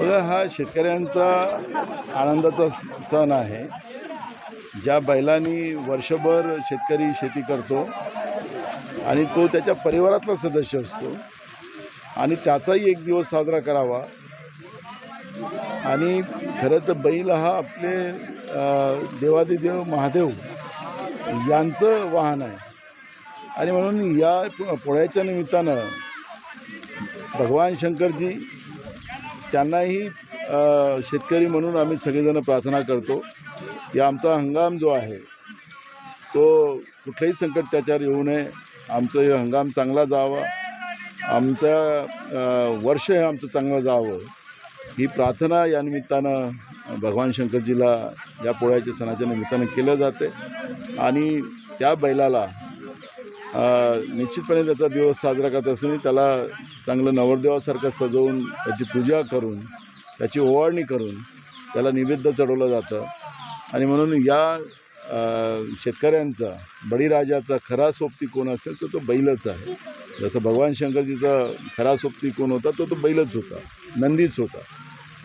बघा, हा शेतकऱ्यांचा आनंदाचा सण आहे. ज्या बैलांनी वर्षभर शेतकरी शेती करतो आणि तो त्याच्या परिवारातला सदस्य असतो आणि त्याचाही एक दिवस साजरा करावा. आणि खरं तर बैल हा आपले देवादिदेव महादेव यांचं वाहन आहे आणि म्हणून या पोळ्याच्या निमित्तानं भगवान शंकरजी त्यांनाही शेतकरी म्हणून आम्ही सगळेजण प्रार्थना करतो की आमचा हंगाम जो आहे तो कुठलंही संकट त्याच्यावर येऊ नये, आमचं हे हंगाम चांगला जावा, आमचं वर्ष हे आमचं चांगलं जावं, ही प्रार्थना या निमित्तानं भगवान शंकरजीला या पोळ्याच्या सणाच्या निमित्तानं केलं जाते. आणि त्या बैलाला निश्चितपणे त्याचा दिवस साजरा करत असताना त्याला चांगलं नवरदेवासारखं सजवून त्याची पूजा करून त्याची ओवाळणी करून त्याला नैवेद्य चढवलं जातं. आणि म्हणून या शेतकऱ्यांचा बळीराजाचा खरा सोबती कोण असेल तर तो बैलच आहे. जसं भगवान शंकरजीचा खरा सोबती कोण होता तो बैलच होता, नंदीच होता.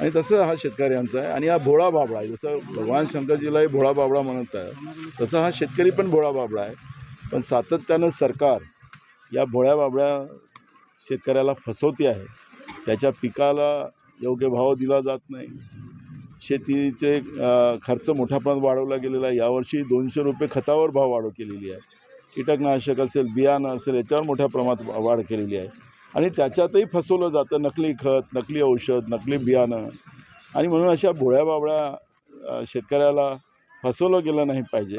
आणि तसं हा शेतकऱ्यांचा आहे. आणि हा भोळा बाबळा आहे. जसं भगवान शंकरजीलाही भोळा बाबळा म्हणत आहे तसं हा शेतकरी पण भोळा बाबळा आहे. पण सातत्यानं सरकार या भोळ्या बाबळ्या शेतकऱ्याला फसवते आहे. त्याच्या पिकाला योग्य भाव दिला जात नाही. शेतीचे खर्च मोठ्या प्रमाणात वाढवला गेलेला आहे. यावर्षी 200 रुपये खतावर भाव वाढ केलेली आहे. कीटकनाशक असेल, बियाणं असेल, याच्यावर मोठ्या प्रमाणात वाढ केलेली आहे. आणि त्याच्यातही फसवलं जातं. नकली खत, नकली औषध, नकली बियाणं. आणि म्हणून अशा भोळ्या बाबळ्या शेतकऱ्याला फसवलं गेलं नाही पाहिजे.